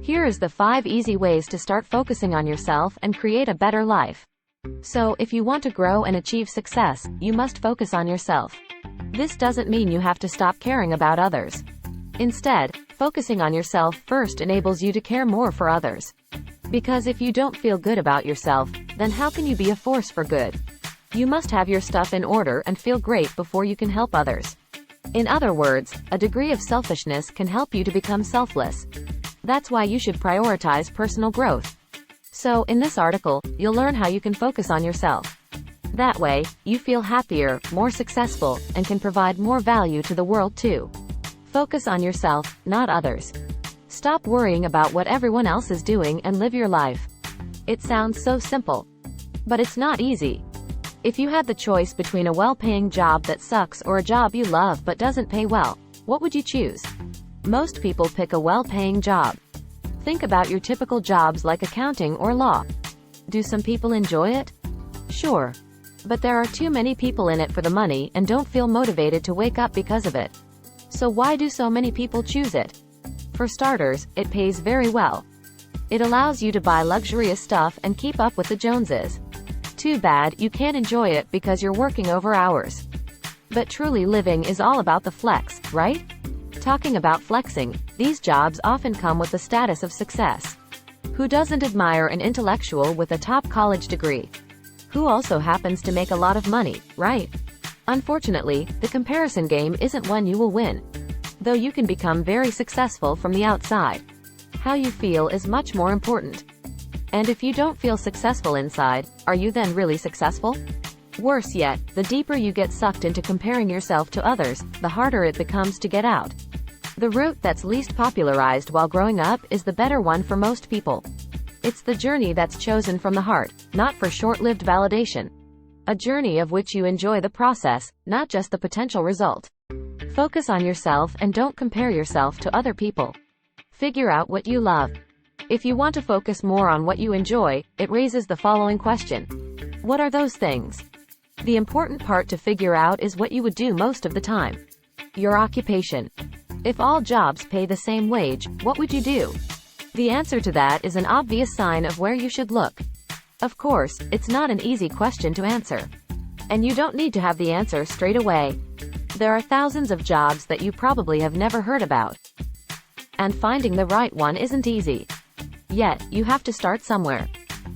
Here is the 5 easy ways to start focusing on yourself and create a better life. So, if you want to grow and achieve success, you must focus on yourself. This doesn't mean you have to stop caring about others. Instead, focusing on yourself first enables you to care more for others. Because if you don't feel good about yourself, then how can you be a force for good? You must have your stuff in order and feel great before you can help others. In other words, a degree of selfishness can help you to become selfless. That's why you should prioritize personal growth. So, in this article, you'll learn how you can focus on yourself. That way, you feel happier, more successful, and can provide more value to the world too. Focus on yourself, not others. Stop worrying about what everyone else is doing and live your life. It sounds so simple. But it's not easy. If you had the choice between a well-paying job that sucks or a job you love but doesn't pay well, what would you choose? Most people pick a well-paying job. Think about your typical jobs like accounting or law. Do some people enjoy it? Sure. But there are too many people in it for the money and don't feel motivated to wake up because of it. So why do so many people choose it? For starters, it pays very well. It allows you to buy luxurious stuff and keep up with the Joneses. Too bad you can't enjoy it because you're working over hours. But truly living is all about the flex, right? Talking about flexing, these jobs often come with the status of success. Who doesn't admire an intellectual with a top college degree? Who also happens to make a lot of money, right? Unfortunately, the comparison game isn't one you will win. Though you can become very successful from the outside. How you feel is much more important. And if you don't feel successful inside, are you then really successful? Worse yet, the deeper you get sucked into comparing yourself to others, the harder it becomes to get out. The route that's least popularized while growing up is the better one for most people. It's the journey that's chosen from the heart, not for short-lived validation. A journey of which you enjoy the process, not just the potential result. Focus on yourself and don't compare yourself to other people. Figure out what you love. If you want to focus more on what you enjoy, it raises the following question. What are those things? The important part to figure out is what you would do most of the time. Your occupation. If all jobs pay the same wage, what would you do? The answer to that is an obvious sign of where you should look. Of course, it's not an easy question to answer. And you don't need to have the answer straight away. There are thousands of jobs that you probably have never heard about. And finding the right one isn't easy. Yet, you have to start somewhere.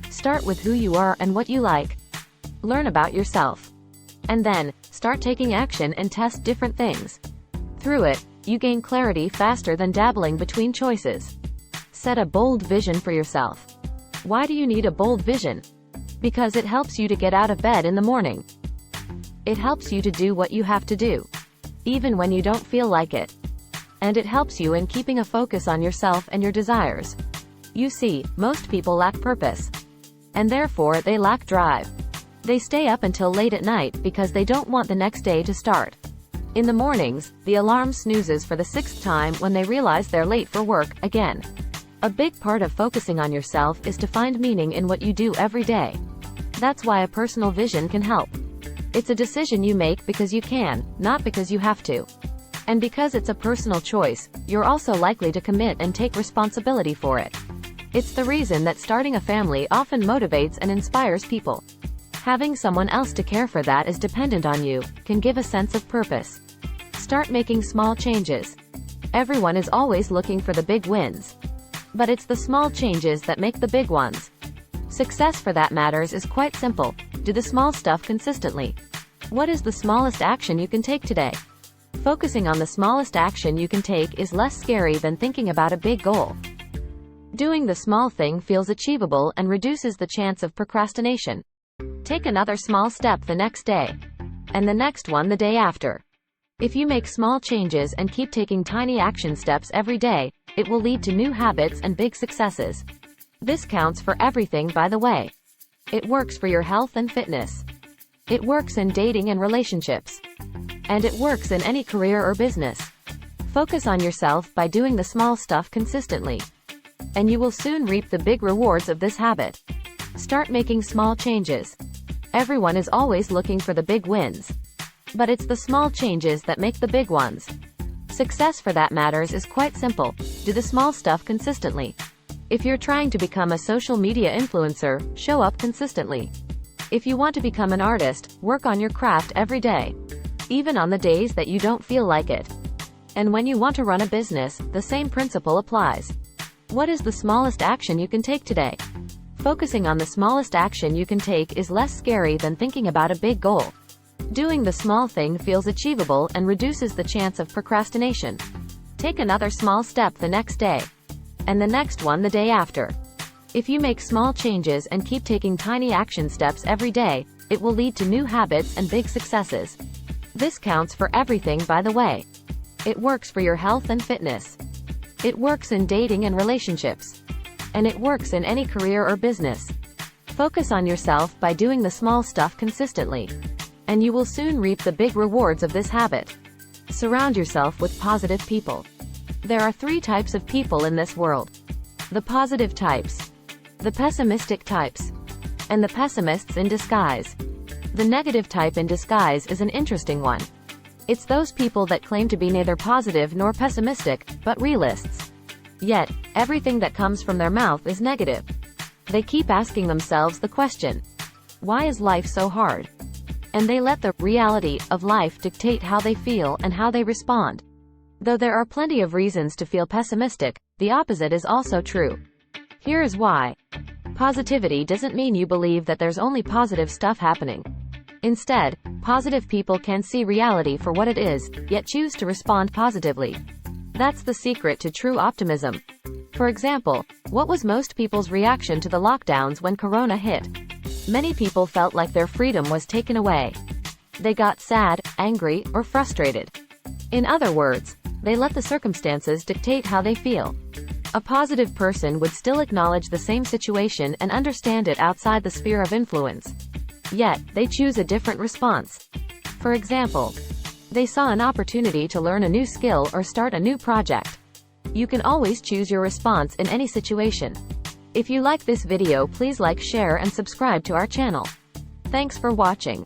Start with who you are and what you like. Learn about yourself. And then, start taking action and test different things. Through it, you gain clarity faster than dabbling between choices. Set a bold vision for yourself. Why do you need a bold vision? Because it helps you to get out of bed in the morning. It helps you to do what you have to do, even when you don't feel like it. And it helps you in keeping a focus on yourself and your desires. You see, most people lack purpose. And therefore, they lack drive. They stay up until late at night because they don't want the next day to start. In the mornings, the alarm snoozes for the 6th time when they realize they're late for work, again. A big part of focusing on yourself is to find meaning in what you do every day. That's why a personal vision can help. It's a decision you make because you can, not because you have to. And because it's a personal choice, you're also likely to commit and take responsibility for it. It's the reason that starting a family often motivates and inspires people. Having someone else to care for that is dependent on you, can give a sense of purpose. Start making small changes. Everyone is always looking for the big wins. But it's the small changes that make the big ones. Success for that matters is quite simple. Do the small stuff consistently. What is the smallest action you can take today? Focusing on the smallest action you can take is less scary than thinking about a big goal. Doing the small thing feels achievable and reduces the chance of procrastination. Take another small step the next day. And the next one the day after. If you make small changes and keep taking tiny action steps every day, it will lead to new habits and big successes. This counts for everything, by the way. It works for your health and fitness. It works in dating and relationships. And it works in any career or business. Focus on yourself by doing the small stuff consistently. And you will soon reap the big rewards of this habit. Start making small changes. Everyone is always looking for the big wins. But it's the small changes that make the big ones. Success for that matters is quite simple. Do the small stuff consistently. If you're trying to become a social media influencer, show up consistently. If you want to become an artist, work on your craft every day, even on the days that you don't feel like it. And when you want to run a business, the same principle applies. What is the smallest action you can take today? Focusing on the smallest action you can take is less scary than thinking about a big goal. Doing the small thing feels achievable and reduces the chance of procrastination. Take another small step the next day, and the next one the day after. If you make small changes and keep taking tiny action steps every day, it will lead to new habits and big successes. This counts for everything, by the way. It works for your health and fitness. It works in dating and relationships. And it works in any career or business. Focus on yourself by doing the small stuff consistently, and you will soon reap the big rewards of this habit. Surround yourself with positive people. There are 3 types of people in this world: the positive types, the pessimistic types, and the pessimists in disguise. The negative type in disguise is an interesting one. It's those people that claim to be neither positive nor pessimistic, but realists. Yet, everything that comes from their mouth is negative. They keep asking themselves the question, why is life so hard? And they let the reality of life dictate how they feel and how they respond. Though there are plenty of reasons to feel pessimistic, the opposite is also true. Here is why. Positivity doesn't mean you believe that there's only positive stuff happening. Instead, positive people can see reality for what it is, yet choose to respond positively. That's the secret to true optimism. For example, what was most people's reaction to the lockdowns when Corona hit? Many people felt like their freedom was taken away. They got sad, angry, or frustrated. In other words, they let the circumstances dictate how they feel. A positive person would still acknowledge the same situation and understand it outside the sphere of influence. Yet, they choose a different response. For example, they saw an opportunity to learn a new skill or start a new project. You can always choose your response in any situation. If you like this video, please like, share, and subscribe to our channel. Thanks for watching.